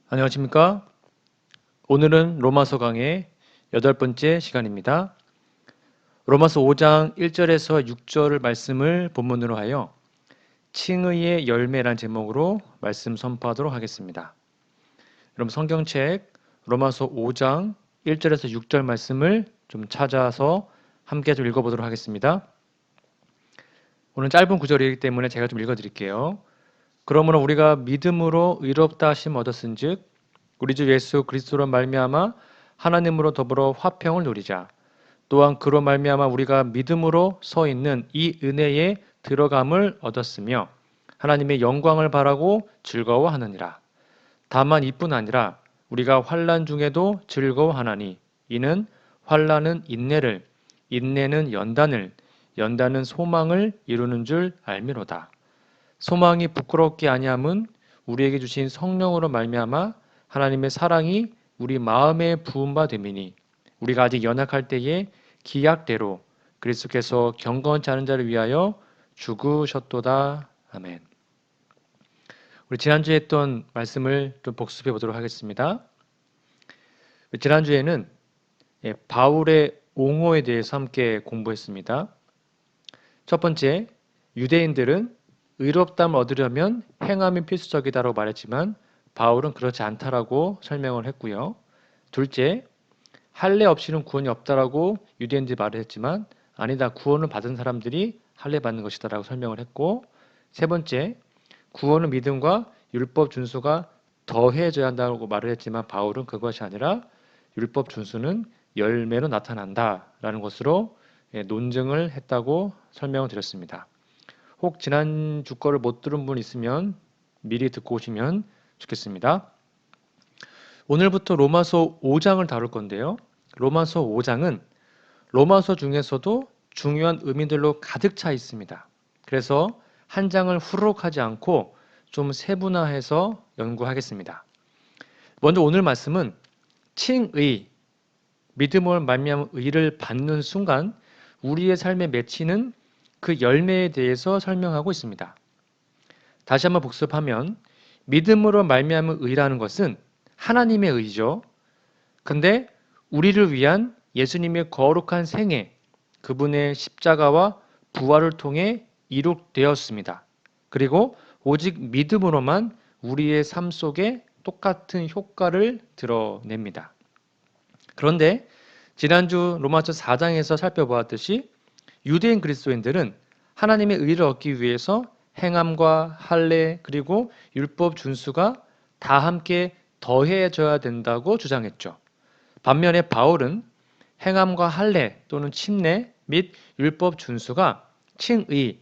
안녕하십니까? 오늘은 로마서 강의 8번째 시간입니다. 로마서 5장 1절에서 6절 말씀을 본문으로 하여 칭의의 열매란 제목으로 말씀 선포하도록 하겠습니다. 여러분 성경책 로마서 5장 1절에서 6절 말씀을 좀 찾아서 함께 좀 읽어보도록 하겠습니다. 오늘 짧은 구절이기 때문에 제가 좀 읽어드릴게요. 그러므로 우리가 믿음으로 의롭다 하심 얻었은즉 우리 주 예수 그리스도로 말미암아 하나님으로 더불어 화평을 누리자. 또한 그로 말미암아 우리가 믿음으로 서 있는 이 은혜에 들어감을 얻었으며 하나님의 영광을 바라고 즐거워하느니라. 다만 이뿐 아니라 우리가 환난 중에도 즐거워하나니 이는 환난은 인내를, 인내는 연단을, 연단은 소망을 이루는 줄 알미로다. 소망이 부끄럽게 아니함은 우리에게 주신 성령으로 말미암아 하나님의 사랑이 우리 마음에 부은 바 됨이니 우리가 아직 연약할 때에 기약대로 그리스도께서 경건치 않은 자를 위하여 죽으셨도다. 아멘. 우리 지난주에 했던 말씀을 좀 복습해 보도록 하겠습니다. 지난주에는 바울의 옹호에 대해서 함께 공부했습니다. 첫 번째, 유대인들은 의롭다함을 얻으려면 행함이 필수적이다라고 말했지만 바울은 그렇지 않다라고 설명을 했고요. 둘째, 할례 없이는 구원이 없다라고 유대인들이 말을 했지만 아니다, 구원을 받은 사람들이 할례 받는 것이다라고 설명을 했고, 세 번째, 구원은 믿음과 율법 준수가 더해져야 한다고 말을 했지만 바울은 그것이 아니라 율법 준수는 열매로 나타난다라는 것으로 논증을 했다고 설명을 드렸습니다. 혹 지난주 거를 못 들은 분 있으면 미리 듣고 오시면 좋겠습니다. 오늘부터 로마서 5장을 다룰 건데요. 로마서 5장은 로마서 중에서도 중요한 의미들로 가득 차 있습니다. 그래서 한 장을 후루룩 하지 않고 좀 세분화해서 연구하겠습니다. 먼저 오늘 말씀은 칭의, 믿음을 말미암은 의를 받는 순간 우리의 삶에 맺히는 그 열매에 대해서 설명하고 있습니다. 다시 한번 복습하면 믿음으로 말미암은 의라는 것은 하나님의 의죠. 근데 우리를 위한 예수님의 거룩한 생애, 그분의 십자가와 부활을 통해 이룩되었습니다. 그리고 오직 믿음으로만 우리의 삶 속에 똑같은 효과를 드러냅니다. 그런데 지난주 로마서 4장에서 살펴보았듯이 유대인 그리스도인들은 하나님의 의를 얻기 위해서 행함과 할례 그리고 율법 준수가 다 함께 더해져야 된다고 주장했죠. 반면에 바울은 행함과 할례 또는 침례 및 율법 준수가 칭의,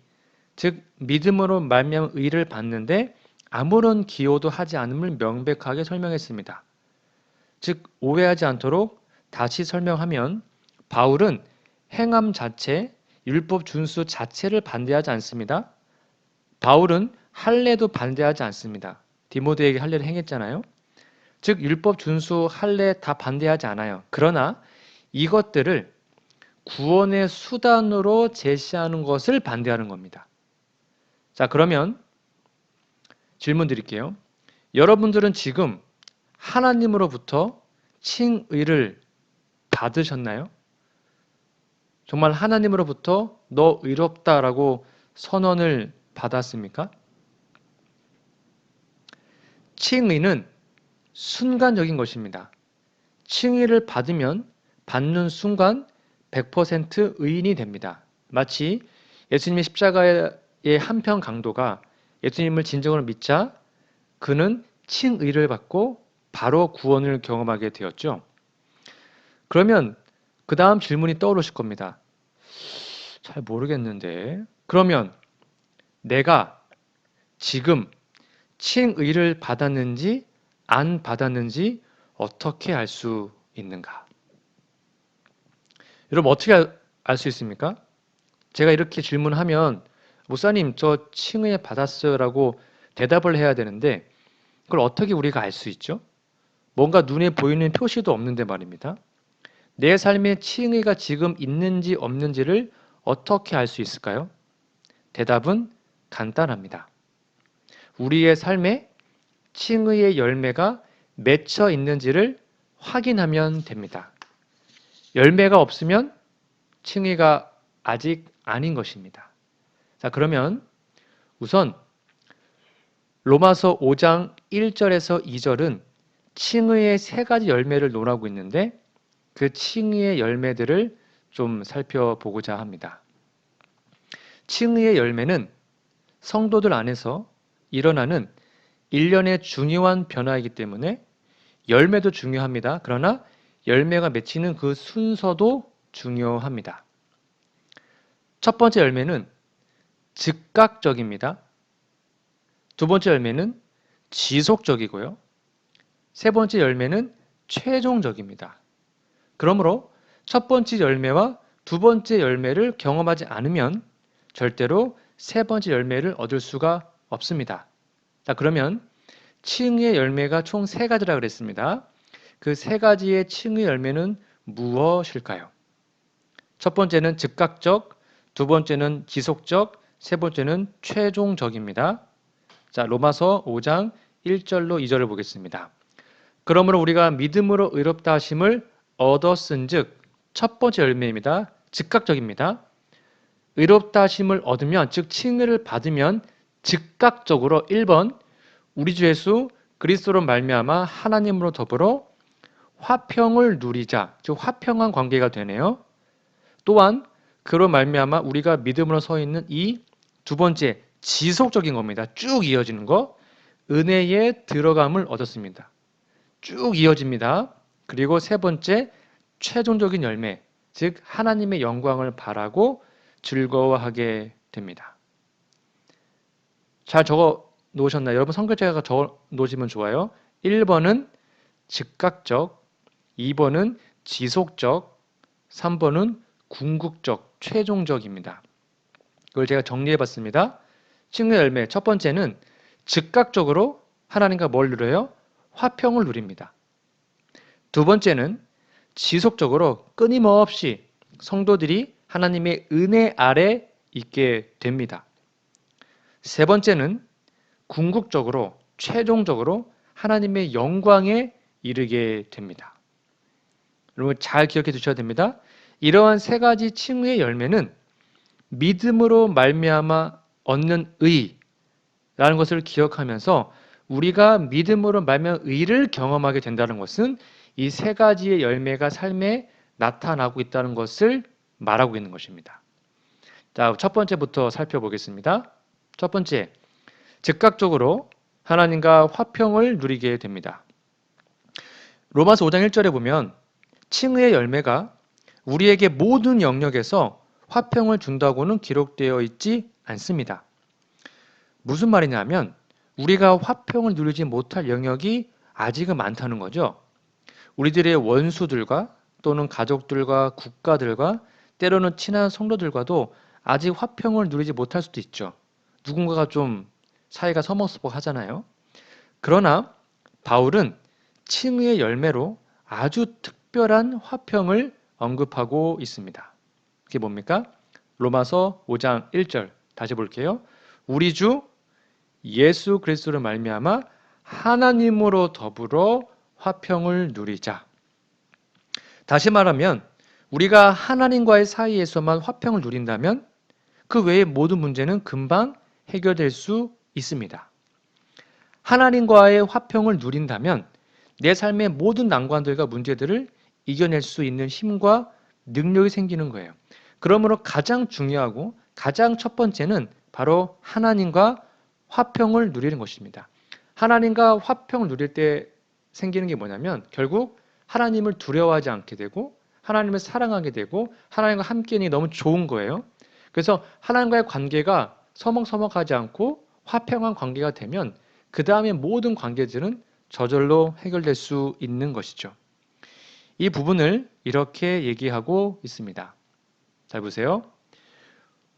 즉 믿음으로 말미암은 의를 받는데 아무런 기여도 하지 않음을 명백하게 설명했습니다. 즉 오해하지 않도록 다시 설명하면 바울은 행함 자체, 율법 준수 자체를 반대하지 않습니다. 바울은 할례도 반대하지 않습니다. 디모데에게 할례를 행했잖아요. 즉 율법 준수, 할례 다 반대하지 않아요. 그러나 이것들을 구원의 수단으로 제시하는 것을 반대하는 겁니다. 자, 그러면 질문 드릴게요. 여러분들은 지금 하나님으로부터 칭의를 받으셨나요? 정말 하나님으로부터 너 의롭다라고 선언을 받았습니까? 칭의는 순간적인 것입니다. 칭의를 받으면 받는 순간 100% 의인이 됩니다. 마치 예수님의 십자가의 한편 강도가 예수님을 진정으로 믿자 그는 칭의를 받고 바로 구원을 경험하게 되었죠. 그러면 그 다음 질문이 떠오르실 겁니다. 잘 모르겠는데. 그러면 내가 지금 칭의를 받았는지 안 받았는지 어떻게 알 수 있는가? 여러분 어떻게 알 수 있습니까? 제가 이렇게 질문하면 목사님 저 칭의 받았어요 라고 대답을 해야 되는데 그걸 어떻게 우리가 알 수 있죠? 뭔가 눈에 보이는 표시도 없는데 말입니다. 내 삶에 칭의가 지금 있는지 없는지를 어떻게 알 수 있을까요? 대답은 간단합니다. 우리의 삶에 칭의의 열매가 맺혀 있는지를 확인하면 됩니다. 열매가 없으면 칭의가 아직 아닌 것입니다. 자, 그러면 우선 로마서 5장 1절에서 2절은 칭의의 세 가지 열매를 논하고 있는데 그 칭의의 열매들을 좀 살펴보고자 합니다. 칭의의 열매는 성도들 안에서 일어나는 일련의 중요한 변화이기 때문에 열매도 중요합니다. 그러나 열매가 맺히는 그 순서도 중요합니다. 첫 번째 열매는 즉각적입니다. 두 번째 열매는 지속적이고요. 세 번째 열매는 최종적입니다. 그러므로 첫 번째 열매와 두 번째 열매를 경험하지 않으면 절대로 세 번째 열매를 얻을 수가 없습니다. 자, 그러면 칭의의 열매가 총 세 가지라 그랬습니다. 그 세 가지의 칭의 열매는 무엇일까요? 첫 번째는 즉각적, 두 번째는 지속적, 세 번째는 최종적입니다. 자, 로마서 5장 1절로 2절을 보겠습니다. 그러므로 우리가 믿음으로 의롭다 하심을 얻었은즉 첫 번째 열매입니다. 즉각적입니다. 의롭다 하심을 얻으면 즉 칭의를 받으면 즉각적으로 1번 우리 주 예수 그리스도로 말미암아 하나님으로 더불어 화평을 누리자, 즉 화평한 관계가 되네요. 또한 그로 말미암아 우리가 믿음으로 서 있는 이 두 번째 지속적인 겁니다. 쭉 이어지는 거, 은혜에 들어감을 얻었습니다. 쭉 이어집니다. 그리고 세 번째 최종적인 열매, 즉 하나님의 영광을 바라고 즐거워하게 됩니다. 잘 적어 놓으셨나요? 여러분 성경책에 적어 놓으시면 좋아요. 1번은 즉각적, 2번은 지속적, 3번은 궁극적, 최종적입니다. 그걸 제가 정리해 봤습니다. 칭의 열매 첫 번째는 즉각적으로 하나님과 뭘 누려요? 화평을 누립니다. 두 번째는 지속적으로 끊임없이 성도들이 하나님의 은혜 아래 있게 됩니다. 세 번째는 궁극적으로 최종적으로 하나님의 영광에 이르게 됩니다. 여러분 잘 기억해 두셔야 됩니다. 이러한 세 가지 칭의의 열매는 믿음으로 말미암아 얻는 의라는 것을 기억하면서 우리가 믿음으로 말미암아 의를 경험하게 된다는 것은 이 세 가지의 열매가 삶에 나타나고 있다는 것을 말하고 있는 것입니다. 자, 첫 번째부터 살펴보겠습니다. 첫 번째, 즉각적으로 하나님과 화평을 누리게 됩니다. 로마서 5장 1절에 보면 칭의의 열매가 우리에게 모든 영역에서 화평을 준다고는 기록되어 있지 않습니다. 무슨 말이냐면 우리가 화평을 누리지 못할 영역이 아직은 많다는 거죠. 우리들의 원수들과 또는 가족들과 국가들과 때로는 친한 성도들과도 아직 화평을 누리지 못할 수도 있죠. 누군가가 좀 사이가 서먹서먹하잖아요. 그러나 바울은 칭의의 열매로 아주 특별한 화평을 언급하고 있습니다. 그게 뭡니까? 로마서 5장 1절 다시 볼게요. 우리 주 예수 그리스도를 말미암아 하나님으로 더불어 화평을 누리자. 다시 말하면 우리가 하나님과의 사이에서만 화평을 누린다면 그 외의 모든 문제는 금방 해결될 수 있습니다. 하나님과의 화평을 누린다면 내 삶의 모든 난관들과 문제들을 이겨낼 수 있는 힘과 능력이 생기는 거예요. 그러므로 가장 중요하고 가장 첫 번째는 바로 하나님과 화평을 누리는 것입니다. 하나님과 화평을 누릴 때 생기는 게 뭐냐면 결국 하나님을 두려워하지 않게 되고 하나님을 사랑하게 되고 하나님과 함께 있는 게 너무 좋은 거예요. 그래서 하나님과의 관계가 서먹서먹하지 않고 화평한 관계가 되면 그 다음에 모든 관계들은 저절로 해결될 수 있는 것이죠. 이 부분을 이렇게 얘기하고 있습니다. 잘 보세요.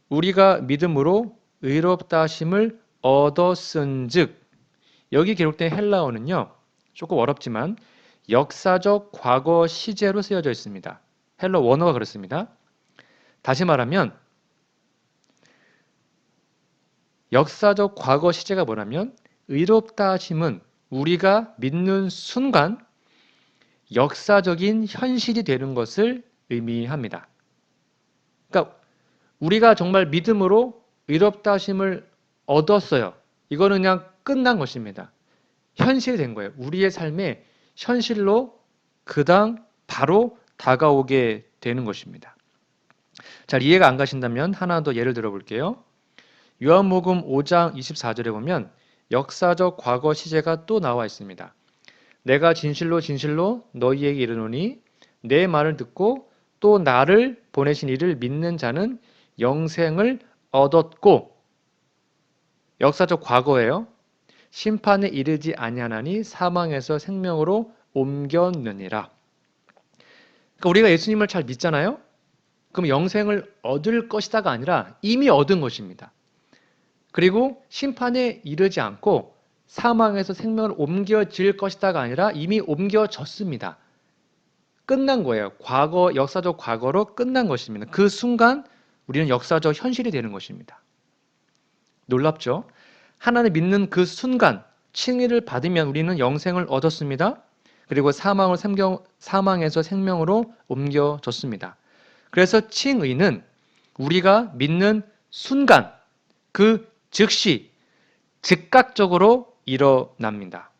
우리가 믿음으로 의롭다 하심을 얻었은즉 여기 기록된 헬라어는요. 조금 어렵지만 역사적 과거 시제로 쓰여져 있습니다. 헬러 원어가 그렇습니다. 다시 말하면 역사적 과거 시제가 뭐냐면 의롭다 하심은 우리가 믿는 순간 역사적인 현실이 되는 것을 의미합니다. 그러니까 우리가 정말 믿음으로 의롭다 하심을 얻었어요. 이거는 그냥 끝난 것입니다. 현실이 된 거예요. 우리의 삶에 현실로 그당 바로 다가오게 되는 것입니다. 잘 이해가 안 가신다면 하나 더 예를 들어 볼게요. 요한복음 5장 24절에 보면 역사적 과거 시제가 또 나와 있습니다. 내가 진실로 진실로 너희에게 이르노니 내 말을 듣고 또 나를 보내신 이를 믿는 자는 영생을 얻었고, 역사적 과거예요. 심판에 이르지 아니하나니 사망에서 생명으로 옮겼느니라. 그러니까 우리가 예수님을 잘 믿잖아요. 그럼 영생을 얻을 것이다가 아니라 이미 얻은 것입니다. 그리고 심판에 이르지 않고 사망에서 생명을 옮겨질 것이다가 아니라 이미 옮겨졌습니다. 끝난 거예요. 과거, 역사적 과거로 끝난 것입니다. 그 순간 우리는 역사적 현실이 되는 것입니다. 놀랍죠? 하나님 믿는 그 순간 칭의를 받으면 우리는 영생을 얻었습니다. 그리고 사망에서 생명으로 옮겨졌습니다. 그래서 칭의는 우리가 믿는 순간 그 즉시 즉각적으로 일어납니다.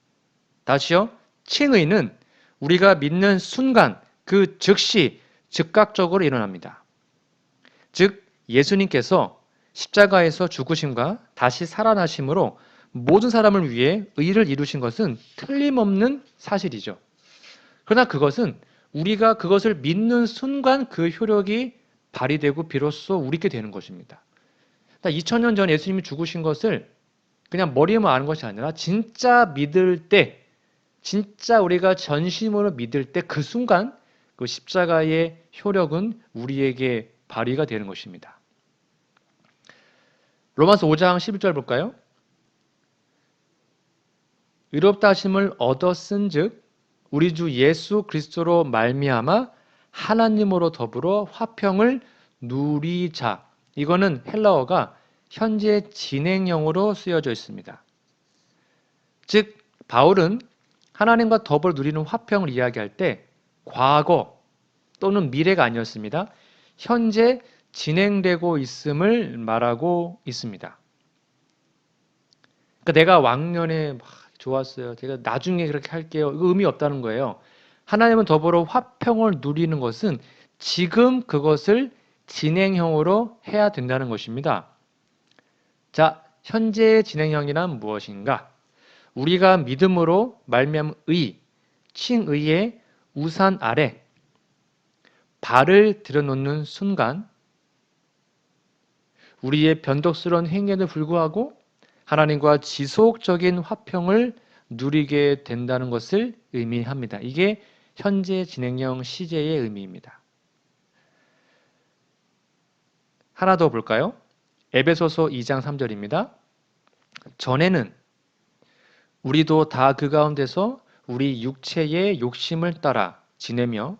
다시요. 칭의는 우리가 믿는 순간 그 즉시 즉각적으로 일어납니다. 즉 예수님께서 십자가에서 죽으심과 다시 살아나심으로 모든 사람을 위해 의를 이루신 것은 틀림없는 사실이죠. 그러나 그것은 우리가 그것을 믿는 순간 그 효력이 발휘되고 비로소 우리께 되는 것입니다. 2000년 전 예수님이 죽으신 것을 그냥 머리에만 아는 것이 아니라 진짜 믿을 때, 진짜 우리가 전심으로 믿을 때 그 순간 그 십자가의 효력은 우리에게 발휘가 되는 것입니다. 로마서 5장 11절 볼까요? 의롭다 하심을 얻었은즉 우리 주 예수 그리스도로 말미암아 하나님으로 더불어 화평을 누리자. 이거는 헬라어가 현재 진행형으로 쓰여져 있습니다. 즉 바울은 하나님과 더불어 누리는 화평을 이야기할 때 과거 또는 미래가 아니었습니다. 현재 진행되고 있음을 말하고 있습니다. 그러니까 내가 왕년에 막 좋았어요. 제가 나중에 그렇게 할게요. 이거 의미 없다는 거예요. 하나님은 더불어 화평을 누리는 것은 지금 그것을 진행형으로 해야 된다는 것입니다. 자, 현재의 진행형이란 무엇인가? 우리가 믿음으로 말미암은 의, 칭의의 우산 아래 발을 들여놓는 순간 우리의 변덕스러운 행위에도 불구하고 하나님과 지속적인 화평을 누리게 된다는 것을 의미합니다. 이게 현재 진행형 시제의 의미입니다. 하나 더 볼까요? 에베소서 2장 3절입니다. 전에는 우리도 다 그 가운데서 우리 육체의 욕심을 따라 지내며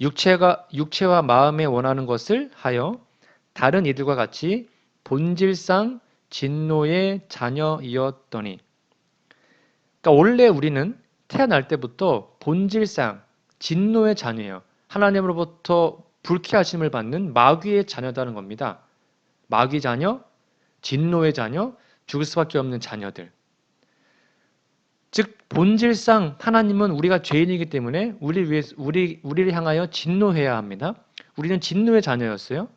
육체와 마음에 원하는 것을 하여 다른 이들과 같이 본질상 진노의 자녀이었더니, 그러니까 원래 우리는 태어날 때부터 본질상 진노의 자녀예요. 하나님으로부터 불쾌하심을 받는 마귀의 자녀다는 겁니다. 마귀 자녀, 진노의 자녀, 죽을 수밖에 없는 자녀들. 즉 본질상 하나님은 우리가 죄인이기 때문에 우리를 향하여 진노해야 합니다. 우리는 진노의 자녀였어요.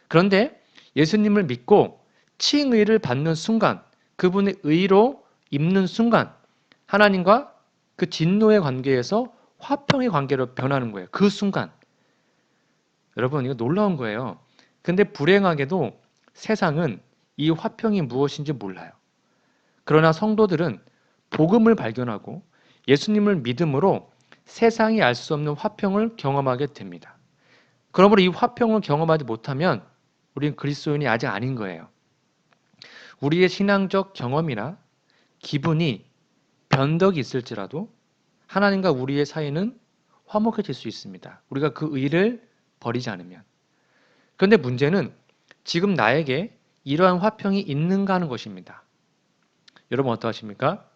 그런데 예수님을 믿고 칭의를 받는 순간, 그분의 의로 입는 순간 하나님과 그 진노의 관계에서 화평의 관계로 변하는 거예요. 그 순간. 여러분 이거 놀라운 거예요. 근데 불행하게도 세상은 이 화평이 무엇인지 몰라요. 그러나 성도들은 복음을 발견하고 예수님을 믿음으로 세상이 알 수 없는 화평을 경험하게 됩니다. 그러므로 이 화평을 경험하지 못하면 우리는 그리스도인이 아직 아닌 거예요. 우리의 신앙적 경험이나 기분이 변덕이 있을지라도 하나님과 우리의 사이는 화목해질 수 있습니다. 우리가 그 의를 버리지 않으면. 그런데 문제는 지금 나에게 이러한 화평이 있는가 하는 것입니다. 여러분 어떠하십니까?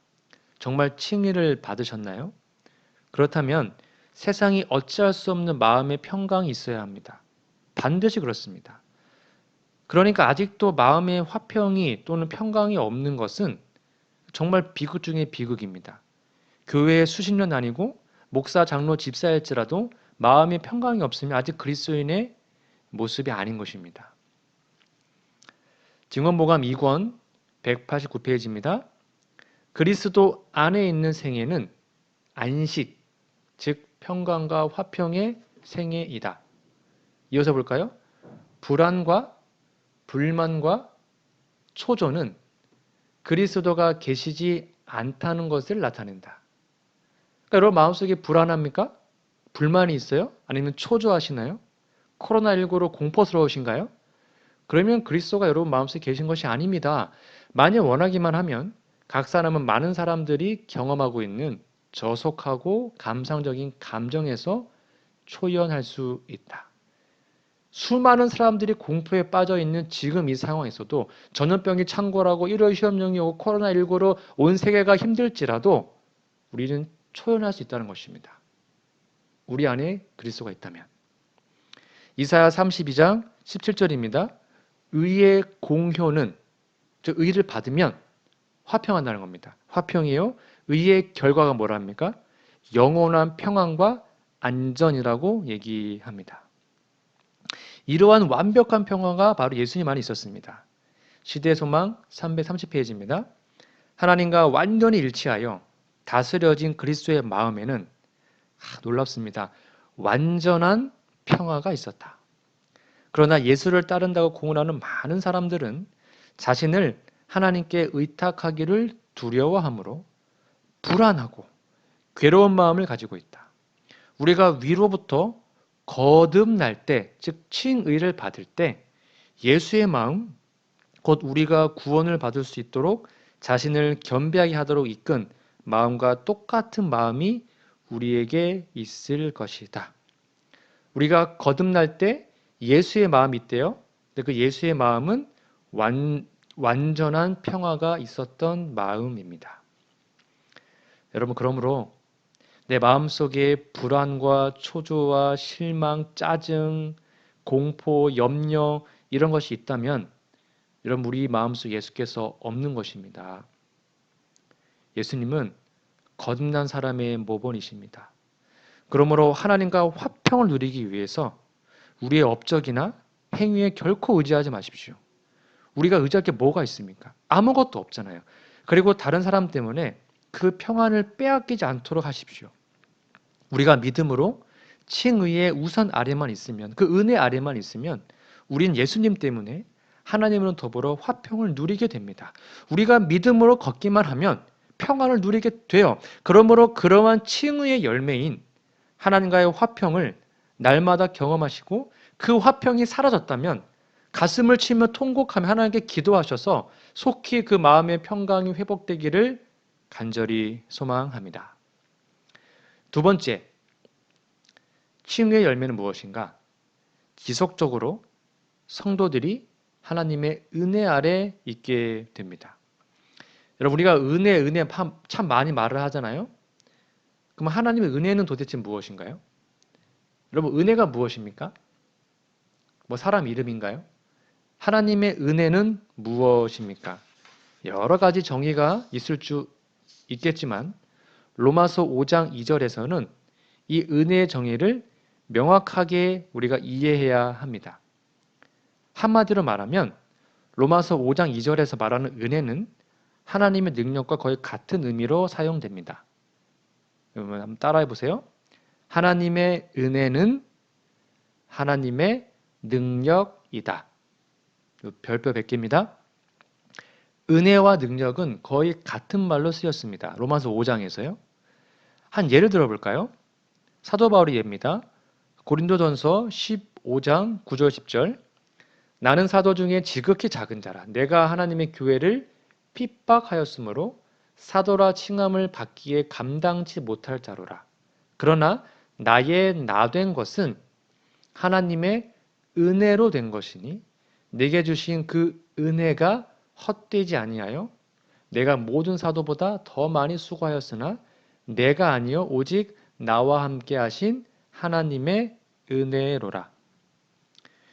정말 칭의를 받으셨나요? 그렇다면 세상이 어찌할 수 없는 마음의 평강이 있어야 합니다. 반드시 그렇습니다. 그러니까 아직도 마음의 화평이 또는 평강이 없는 것은 정말 비극 중의 비극입니다. 교회에 수십 년 다니고 목사, 장로, 집사일지라도 마음의 평강이 없으면 아직 그리스도인의 모습이 아닌 것입니다. 증언보감 2권 189페이지입니다. 그리스도 안에 있는 생애는 안식, 즉 평강과 화평의 생애이다. 이어서 볼까요? 불안과 불만과 초조는 그리스도가 계시지 않다는 것을 나타낸다. 그러니까 여러분 마음속에 불안합니까? 불만이 있어요? 아니면 초조하시나요? 코로나19로 공포스러우신가요? 그러면 그리스도가 여러분 마음속에 계신 것이 아닙니다. 만약 원하기만 하면 각 사람은 많은 사람들이 경험하고 있는 저속하고 감상적인 감정에서 초연할 수 있다. 수많은 사람들이 공포에 빠져 있는 지금 이 상황에서도 전염병이 창궐하고 1월 시험령이 오고 코로나19로 온 세계가 힘들지라도 우리는 초연할 수 있다는 것입니다. 우리 안에 그리스도가 있다면. 이사야 32장 17절입니다. 의의 공효는, 즉 의를 받으면 화평한다는 겁니다. 화평이요. 의의 결과가 뭐랍니까? 영원한 평안과 안전이라고 얘기합니다. 이러한 완벽한 평화가 바로 예수님 안에 있었습니다. 시대의 소망 330페이지입니다. 하나님과 완전히 일치하여 다스려진 그리스도의 마음에는 놀랍습니다. 완전한 평화가 있었다. 그러나 예수를 따른다고 공언하는 많은 사람들은 자신을 하나님께 의탁하기를 두려워하므로 불안하고 괴로운 마음을 가지고 있다. 우리가 위로부터 거듭날 때, 즉 칭의를 받을 때 예수의 마음, 곧 우리가 구원을 받을 수 있도록 자신을 겸비하게 하도록 이끈 마음과 똑같은 마음이 우리에게 있을 것이다. 우리가 거듭날 때 예수의 마음이 있대요. 근데 그 예수의 마음은 완전한 평화가 있었던 마음입니다. 여러분, 그러므로 내 마음속에 불안과 초조와 실망, 짜증, 공포, 염려 이런 것이 있다면 여러분 우리 마음속 예수께서 없는 것입니다. 예수님은 거듭난 사람의 모본이십니다. 그러므로 하나님과 화평을 누리기 위해서 우리의 업적이나 행위에 결코 의지하지 마십시오. 우리가 의지할 게 뭐가 있습니까? 아무것도 없잖아요. 그리고 다른 사람 때문에 그 평안을 빼앗기지 않도록 하십시오. 우리가 믿음으로 칭의의 우선 아래만 있으면, 그 은혜 아래만 있으면 우린 예수님 때문에 하나님으로 더불어 화평을 누리게 됩니다. 우리가 믿음으로 걷기만 하면 평안을 누리게 돼요. 그러므로 그러한 칭의의 열매인 하나님과의 화평을 날마다 경험하시고 그 화평이 사라졌다면 가슴을 치며 통곡하며 하나님께 기도하셔서 속히 그 마음의 평강이 회복되기를 간절히 소망합니다. 두 번째, 칭의의 열매는 무엇인가? 지속적으로 성도들이 하나님의 은혜 아래 있게 됩니다. 여러분 우리가 은혜 참 많이 말을 하잖아요. 그럼 하나님의 은혜는 도대체 무엇인가요? 여러분 은혜가 무엇입니까? 뭐 사람 이름인가요? 하나님의 은혜는 무엇입니까? 여러 가지 정의가 있을 수 있겠지만 로마서 5장 2절에서는 이 은혜의 정의를 명확하게 우리가 이해해야 합니다. 한마디로 말하면 로마서 5장 2절에서 말하는 은혜는 하나님의 능력과 거의 같은 의미로 사용됩니다. 여러분 한번 따라해 보세요. 하나님의 은혜는 하나님의 능력이다. 별표 100개입니다. 은혜와 능력은 거의 같은 말로 쓰였습니다. 로마서 5장에서요. 한 예를 들어볼까요? 사도 바울의 예입니다. 고린도전서 15장 9절 10절 나는 사도 중에 지극히 작은 자라 내가 하나님의 교회를 핍박하였으므로 사도라 칭함을 받기에 감당치 못할 자로라. 그러나 나의 나된 것은 하나님의 은혜로 된 것이니 내게 주신 그 은혜가 헛되지 아니하여 내가 모든 사도보다 더 많이 수고하였으나 내가 아니요 오직 나와 함께 하신 하나님의 은혜로라.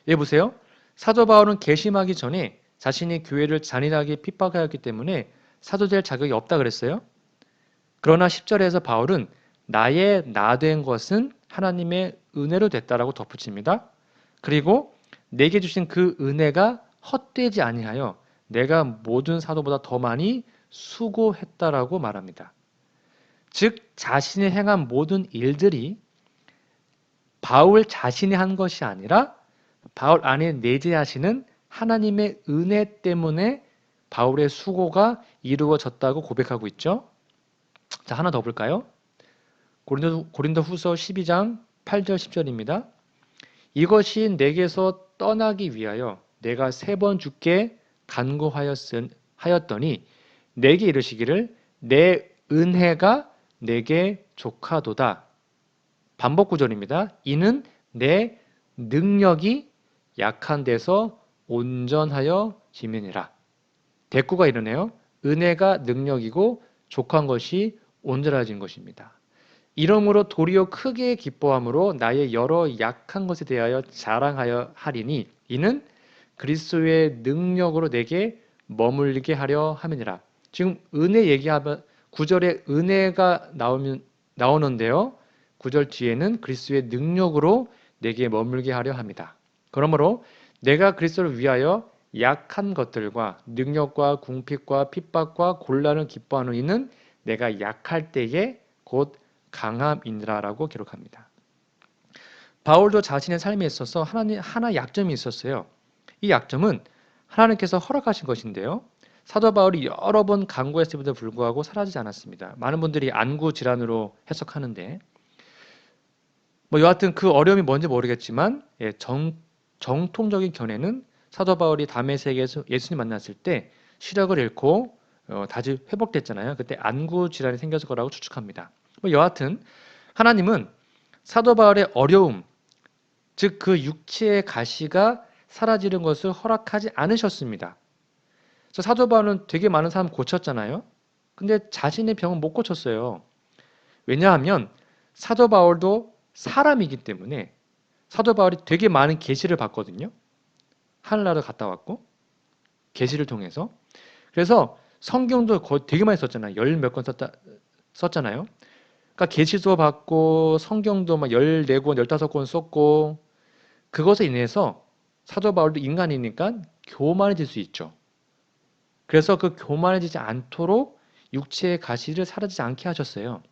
예, 보세요. 사도 바울은 계심하기 전에 자신이 교회를 잔인하게 핍박하였기 때문에 사도 될 자격이 없다 그랬어요. 그러나 10절에서 바울은 나의 나 된 것은 하나님의 은혜로 됐다라고 덧붙입니다. 그리고 내게 주신 그 은혜가 헛되지 아니하여 내가 모든 사도보다 더 많이 수고했다라고 말합니다. 즉 자신이 행한 모든 일들이 바울 자신이 한 것이 아니라 바울 안에 내재하시는 하나님의 은혜 때문에 바울의 수고가 이루어졌다고 고백하고 있죠. 자, 하나 더 볼까요? 고린도 후서 12장 8절 10절입니다. 이것이 내게서 떠나기 위하여 내가 3번 주께 간구하였더니 내게 이르시기를 내 은혜가 내게 족하도다. 반복 구절입니다. 이는 내 능력이 약한 데서 온전하여 지면이라. 대꾸가 이러네요. 은혜가 능력이고 족한 것이 온전해진 것입니다. 이러므로 도리어 크게 기뻐함으로 나의 여러 약한 것에 대하여 자랑하여 하리니 이는 그리스도의 능력으로 내게 머물게 하려 함이니라. 지금 은혜 얘기하면 9절에 은혜가 나오는데요. 9절 뒤에는 그리스도의 능력으로 내게 머물게 하려 합니다. 그러므로 내가 그리스도를 위하여 약한 것들과 능력과 궁핍과 핍박과 곤란을 기뻐하는 이는 내가 약할 때에 곧 강함이니라라고 기록합니다. 바울도 자신의 삶에 있어서 하나 약점이 있었어요. 이 약점은 하나님께서 허락하신 것인데요. 사도 바울이 여러 번 간구했음에도 불구하고 사라지지 않았습니다. 많은 분들이 안구 질환으로 해석하는데 여하튼 그 어려움이 뭔지 모르겠지만 정통적인 견해는 사도 바울이 다메섹에서 예수님 만났을 때 시력을 잃고 다시 회복됐잖아요. 그때 안구 질환이 생겼을 거라고 추측합니다. 여하튼 하나님은 사도 바울의 어려움, 즉 그 육체의 가시가 사라지는 것을 허락하지 않으셨습니다. 그래서 사도 바울은 되게 많은 사람 고쳤잖아요. 근데 자신의 병은 못 고쳤어요. 왜냐하면 사도 바울도 사람이기 때문에 사도 바울이 되게 많은 계시를 받거든요. 하늘나라 갔다 왔고 계시를 통해서. 그래서 성경도 거의 되게 많이 썼잖아요. 열 몇 권 썼잖아요. 그러니까 계시도 받고 성경도 막 14권, 15권 썼고 그것에 인해서 사도 바울도 인간이니까 교만해질 수 있죠. 그래서 그 교만해지지 않도록 육체의 가시를 사라지지 않게 하셨어요.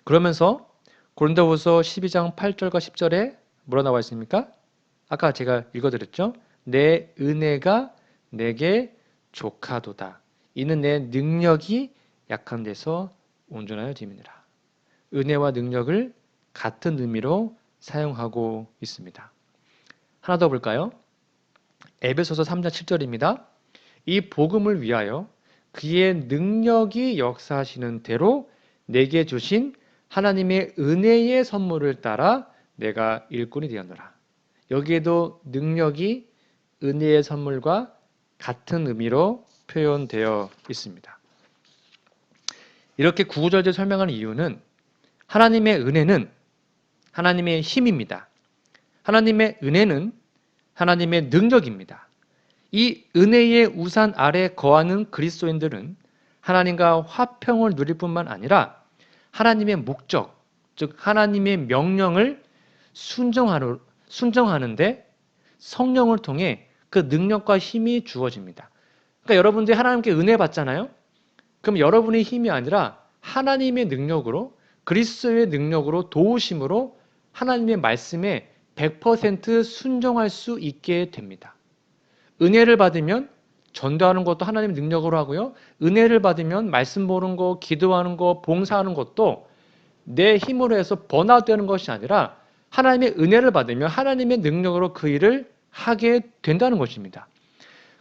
그러면서 고린도후서 12장 8절과 10절에 뭐라 나와 있습니까? 아까 제가 읽어드렸죠. 내 은혜가 내게 족하도다. 이는 내 능력이 약한 데서 온전하여 짐이니라. 은혜와 능력을 같은 의미로 사용하고 있습니다. 하나 더 볼까요? 에베소서 3장 7절입니다. 이 복음을 위하여 그의 능력이 역사하시는 대로 내게 주신 하나님의 은혜의 선물을 따라 내가 일꾼이 되었노라. 여기에도 능력이 은혜의 선물과 같은 의미로 표현되어 있습니다. 이렇게 구구절절 설명하는 이유는 하나님의 은혜는 하나님의 힘입니다. 하나님의 은혜는 하나님의 능력입니다. 이 은혜의 우산 아래 거하는 그리스도인들은 하나님과 화평을 누릴 뿐만 아니라 하나님의 목적, 즉 하나님의 명령을 순종하는데 성령을 통해 그 능력과 힘이 주어집니다. 그러니까 여러분들이 하나님께 은혜 받잖아요. 그럼 여러분의 힘이 아니라 하나님의 능력으로 그리스도의 능력으로 도우심으로 하나님의 말씀에 100% 순종할 수 있게 됩니다. 은혜를 받으면 전도하는 것도 하나님의 능력으로 하고요. 은혜를 받으면 말씀 보는 거, 기도하는 거, 봉사하는 것도 내 힘으로 해서 번아웃되는 것이 아니라 하나님의 은혜를 받으면 하나님의 능력으로 그 일을 하게 된다는 것입니다.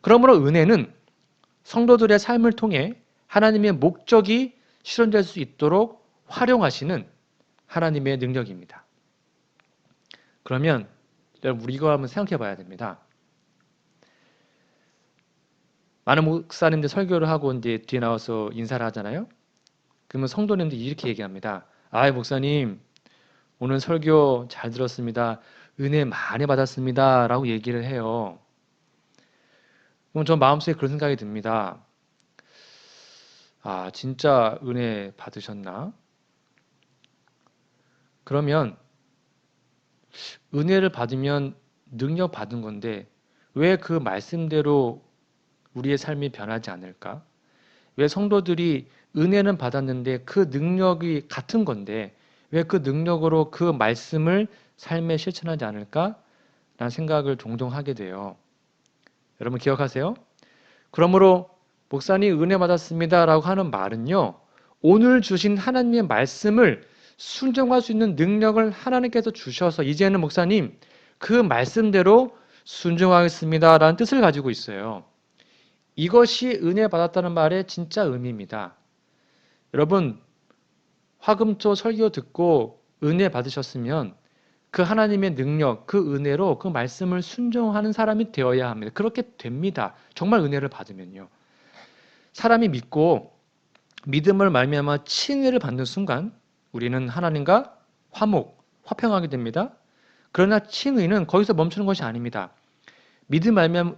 그러므로 은혜는 성도들의 삶을 통해 하나님의 목적이 실현될 수 있도록 활용하시는 하나님의 능력입니다. 그러면 우리 이거 한번 생각해 봐야 됩니다. 많은 목사님들 설교를 하고 이제 뒤에 나와서 인사를 하잖아요. 그러면 성도님들이 이렇게 얘기합니다. 아, 목사님, 오늘 설교 잘 들었습니다. 은혜 많이 받았습니다. 라고 얘기를 해요. 그럼 저 마음속에 그런 생각이 듭니다. 아, 진짜 은혜 받으셨나? 그러면 은혜를 받으면 능력 받은 건데 왜 그 말씀대로 우리의 삶이 변하지 않을까? 왜 성도들이 은혜는 받았는데 그 능력이 같은 건데 왜 그 능력으로 그 말씀을 삶에 실천하지 않을까? 라는 생각을 종종 하게 돼요. 여러분 기억하세요? 그러므로 목사님 은혜 받았습니다 라고 하는 말은요. 오늘 주신 하나님의 말씀을 순종할 수 있는 능력을 하나님께서 주셔서 이제는 목사님 그 말씀대로 순종하겠습니다 라는 뜻을 가지고 있어요. 이것이 은혜 받았다는 말의 진짜 의미입니다. 여러분 화금토 설교 듣고 은혜 받으셨으면 그 하나님의 능력, 그 은혜로 그 말씀을 순종하는 사람이 되어야 합니다. 그렇게 됩니다. 정말 은혜를 받으면요. 사람이 믿고 믿음을 말미암아 칭의를 받는 순간 우리는 하나님과 화평하게 됩니다. 그러나 칭의는 거기서 멈추는 것이 아닙니다. 믿음 말미암아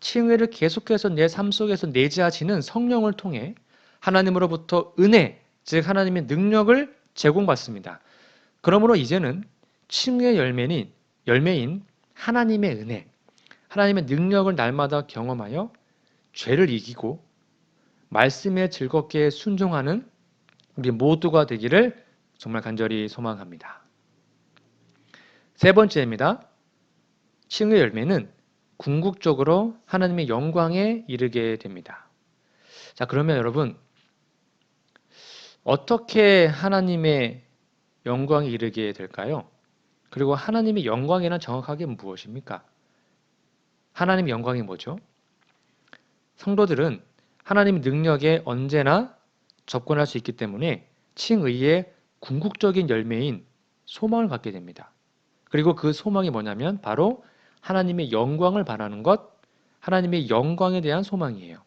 칭의를 계속해서 내 삶 속에서 내재하시는 성령을 통해 하나님으로부터 은혜, 즉 하나님의 능력을 제공받습니다. 그러므로 이제는 칭의의 열매인 하나님의 은혜, 하나님의 능력을 날마다 경험하여 죄를 이기고 말씀에 즐겁게 순종하는 우리 모두가 되기를 정말 간절히 소망합니다. 세 번째입니다. 칭의의 열매는 궁극적으로 하나님의 영광에 이르게 됩니다. 자, 그러면 여러분 어떻게 하나님의 영광에 이르게 될까요? 그리고 하나님의 영광이란 정확하게 무엇입니까? 하나님의 영광이 뭐죠? 성도들은 하나님의 능력에 언제나 접근할 수 있기 때문에 칭의의 궁극적인 열매인 소망을 갖게 됩니다. 그리고 그 소망이 뭐냐면 바로 하나님의 영광을 바라는 것, 하나님의 영광에 대한 소망이에요.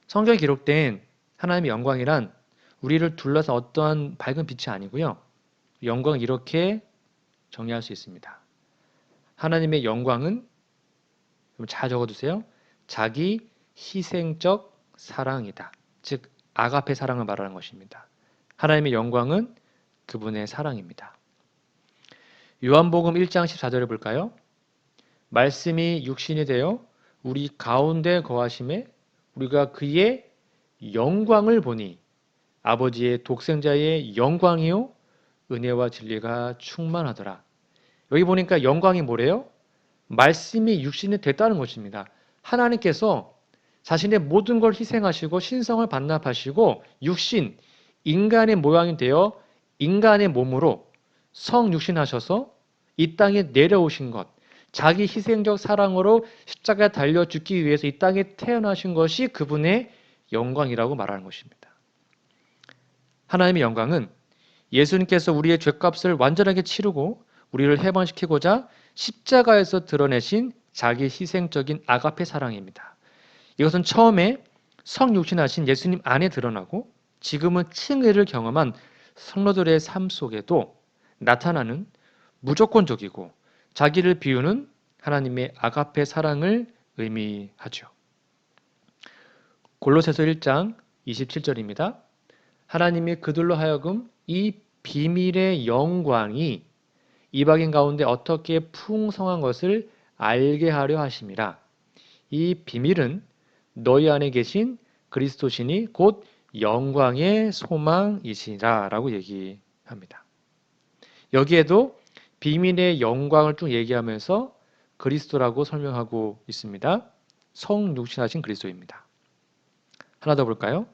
성경에 기록된 하나님의 영광이란 우리를 둘러싼 어떠한 밝은 빛이 아니고요. 영광은 이렇게 정의할 수 있습니다. 하나님의 영광은 잘 적어두세요. 자기 희생적 사랑이다. 즉 아가페 사랑을 말하는 것입니다. 하나님의 영광은 그분의 사랑입니다. 요한복음 1장 14절을 볼까요? 말씀이 육신이 되어 우리 가운데 거하심에 우리가 그의 영광을 보니 아버지의 독생자의 영광이요 은혜와 진리가 충만하더라. 여기 보니까 영광이 뭐래요? 말씀이 육신이 됐다는 것입니다. 하나님께서 자신의 모든 걸 희생하시고 신성을 반납하시고 육신, 인간의 모양이 되어 인간의 몸으로 성육신하셔서 이 땅에 내려오신 것, 자기 희생적 사랑으로 십자가에 달려 죽기 위해서 이 땅에 태어나신 것이 그분의 영광이라고 말하는 것입니다. 하나님의 영광은 예수님께서 우리의 죄값을 완전하게 치르고 우리를 해방시키고자 십자가에서 드러내신 자기 희생적인 아가페 사랑입니다. 이것은 처음에 성육신하신 예수님 안에 드러나고 지금은 칭의를 경험한 성도들의 삶 속에도 나타나는 무조건적이고 자기를 비우는 하나님의 아가페 사랑을 의미하죠. 골로새서 1장 27절입니다. 하나님이 그들로 하여금 이 비밀의 영광이 이방인 가운데 어떻게 풍성한 것을 알게 하려 하심이라. 이 비밀은 너희 안에 계신 그리스도시니 곧 영광의 소망이시라 라고 얘기합니다. 여기에도 비밀의 영광을 쭉 얘기하면서 그리스도라고 설명하고 있습니다. 성육신하신 그리스도입니다. 하나 더 볼까요?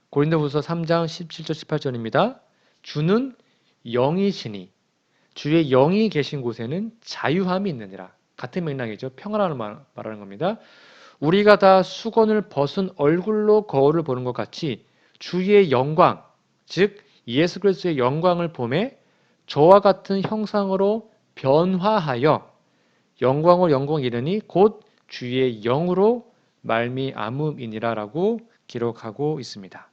고린도후서 3장 17절 18절입니다. 주는 영이시니 주의 영이 계신 곳에는 자유함이 있느니라. 같은 맥락이죠. 평안을 말하는 겁니다. 우리가 다 수건을 벗은 얼굴로 거울을 보는 것 같이 주의 영광, 즉 예수 그리스도의 영광을 보매 저와 같은 형상으로 변화하여 영광을 영광 이르니 곧 주의 영으로 말미암음이니라라고 기록하고 있습니다.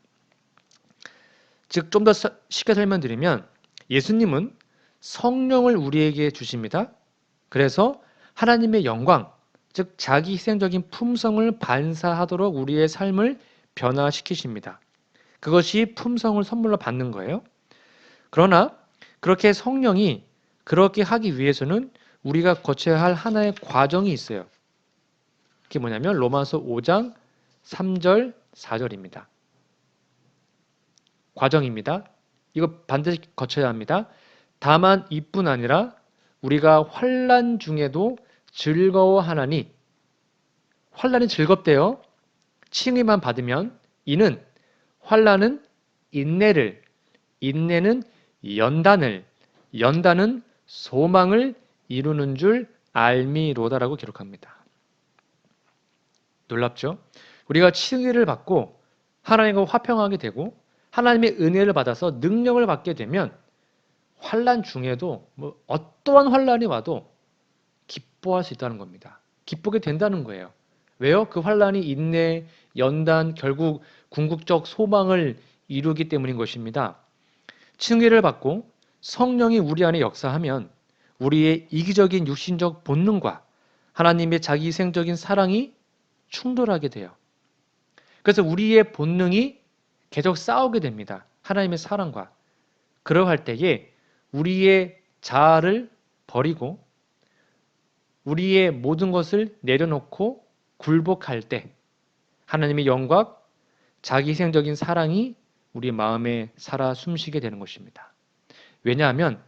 즉 좀 더 쉽게 설명드리면 예수님은 성령을 우리에게 주십니다. 그래서 하나님의 영광, 즉 자기 희생적인 품성을 반사하도록 우리의 삶을 변화시키십니다. 그것이 품성을 선물로 받는 거예요. 그러나 그렇게 성령이 그렇게 하기 위해서는 우리가 거쳐야 할 하나의 과정이 있어요. 그게 뭐냐면 로마서 5장 3절 4절입니다. 과정입니다. 이거 반드시 거쳐야 합니다. 다만 이뿐 아니라 우리가 환난 중에도 즐거워하나니, 환난이 즐겁대요. 칭의만 받으면 이는 환난은 인내를, 인내는 연단을, 연단은 소망을 이루는 줄 알미로다라고 기록합니다. 놀랍죠? 우리가 칭의를 받고 하나님과 화평하게 되고 하나님의 은혜를 받아서 능력을 받게 되면 환난 중에도 어떠한 환난이 와도 기뻐할 수 있다는 겁니다. 기쁘게 된다는 거예요. 왜요? 그 환난이 인내, 연단, 결국 궁극적 소망을 이루기 때문인 것입니다. 칭의를 받고 성령이 우리 안에 역사하면 우리의 이기적인 육신적 본능과 하나님의 자기 희생적인 사랑이 충돌하게 돼요. 그래서 우리의 본능이 계속 싸우게 됩니다. 하나님의 사랑과. 그러할 때에 우리의 자아를 버리고 우리의 모든 것을 내려놓고 굴복할 때 하나님의 영광, 자기 희생적인 사랑이 우리 마음에 살아 숨쉬게 되는 것입니다. 왜냐하면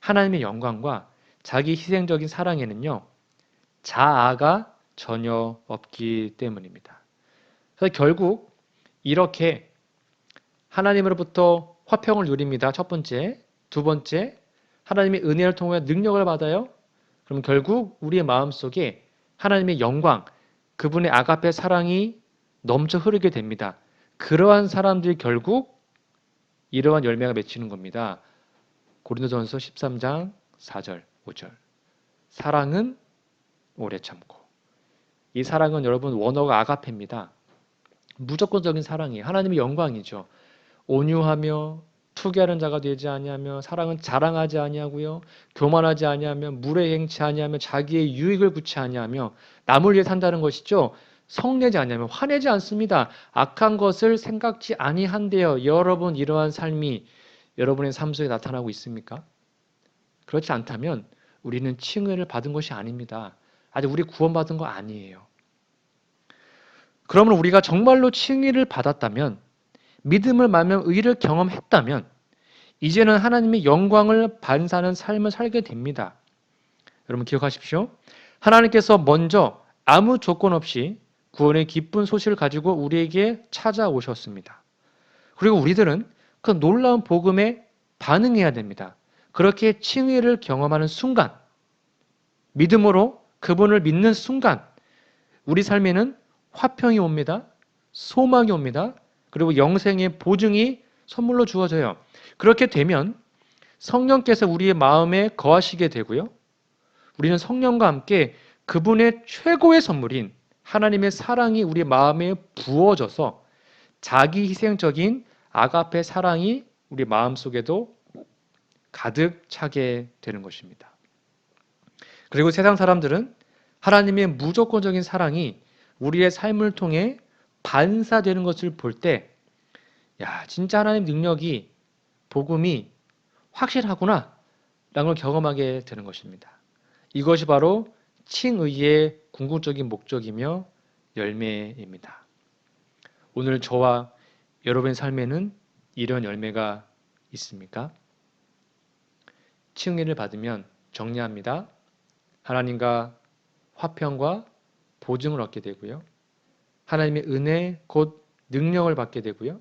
하나님의 영광과 자기 희생적인 사랑에는요, 자아가 전혀 없기 때문입니다. 그래서 결국 이렇게 하나님으로부터 화평을 누립니다. 첫 번째. 두 번째, 하나님의 은혜를 통해 능력을 받아요. 그럼 결국 우리의 마음속에 하나님의 영광, 그분의 아가페 사랑이 넘쳐 흐르게 됩니다. 그러한 사람들이 결국 이러한 열매가 맺히는 겁니다. 고린도전서 13장 4절, 5절. 사랑은 오래 참고. 이 사랑은 여러분 원어가 아가페입니다. 무조건적인 사랑이에요. 하나님의 영광이죠. 온유하며 투기하는 자가 되지 아니하며 사랑은 자랑하지 아니하고요. 교만하지 아니하며 물에 행치 아니하며 자기의 유익을 구치 아니하며 남을 위해 산다는 것이죠. 성내지 아니하며 화내지 않습니다. 악한 것을 생각지 아니한대요. 여러분 이러한 삶이 여러분의 삶 속에 나타나고 있습니까? 그렇지 않다면 우리는 칭의를 받은 것이 아닙니다. 아직 우리 구원받은 거 아니에요. 그러면 우리가 정말로 칭의를 받았다면 믿음을 말면 의를 경험했다면 이제는 하나님의 영광을 반사하는 삶을 살게 됩니다. 여러분 기억하십시오. 하나님께서 먼저 아무 조건 없이 구원의 기쁜 소식을 가지고 우리에게 찾아오셨습니다. 그리고 우리들은 그 놀라운 복음에 반응해야 됩니다. 그렇게 칭의를 경험하는 순간, 믿음으로 그분을 믿는 순간 우리 삶에는 화평이 옵니다. 소망이 옵니다. 그리고 영생의 보증이 선물로 주어져요. 그렇게 되면 성령께서 우리의 마음에 거하시게 되고요. 우리는 성령과 함께 그분의 최고의 선물인 하나님의 사랑이 우리 마음에 부어져서 자기 희생적인 아가페 사랑이 우리 마음속에도 가득 차게 되는 것입니다. 그리고 세상 사람들은 하나님의 무조건적인 사랑이 우리의 삶을 통해 반사되는 것을 볼 때, 야, 진짜 하나님 능력이, 복음이 확실하구나, 라는 걸 경험하게 되는 것입니다. 이것이 바로 칭의의 궁극적인 목적이며 열매입니다. 오늘 저와 여러분의 삶에는 이런 열매가 있습니까? 칭의를 받으면 정리합니다. 하나님과 화평과 보증을 얻게 되고요. 하나님의 은혜 곧 능력을 받게 되고요.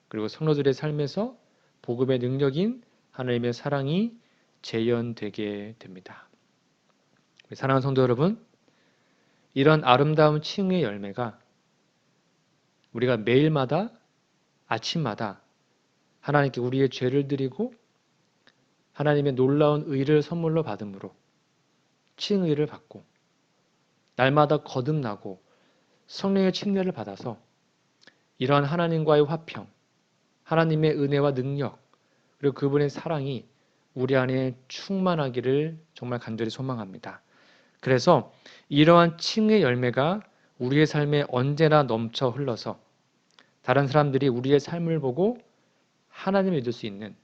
그리고 성도들의 삶에서 복음의 능력인 하나님의 사랑이 재현되게 됩니다. 사랑하는 성도 여러분, 이런 아름다운 칭의의 열매가 우리가 매일마다 아침마다 하나님께 우리의 죄를 드리고 하나님의 놀라운 의를 선물로 받음으로 칭의를 받고 날마다 거듭나고 성령의 침례를 받아서 이러한 하나님과의 화평, 하나님의 은혜와 능력, 그리고 그분의 사랑이 우리 안에 충만하기를 정말 간절히 소망합니다. 그래서 이러한 칭의 열매가 우리의 삶에 언제나 넘쳐 흘러서 다른 사람들이 우리의 삶을 보고 하나님을 믿을 수 있는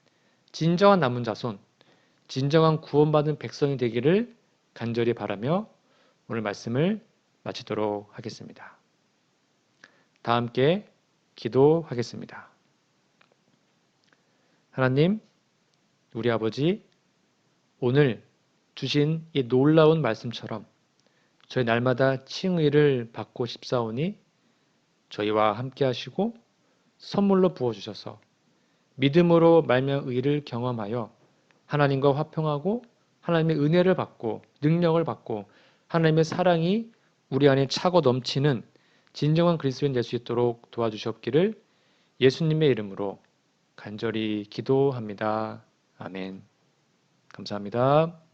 진정한 남은 자손, 진정한 구원받은 백성이 되기를 간절히 바라며 오늘 말씀을 마치도록 하겠습니다. 다 함께 기도하겠습니다. 하나님, 우리 아버지, 오늘 주신 이 놀라운 말씀처럼 저희 날마다 칭의를 받고 싶사오니 저희와 함께 하시고 선물로 부어주셔서 믿음으로 말미암아 의를 경험하여 하나님과 화평하고 하나님의 은혜를 받고 능력을 받고 하나님의 사랑이 우리 안에 차고 넘치는 진정한 그리스도인 될 수 있도록 도와주셨기를 예수님의 이름으로 간절히 기도합니다. 아멘. 감사합니다.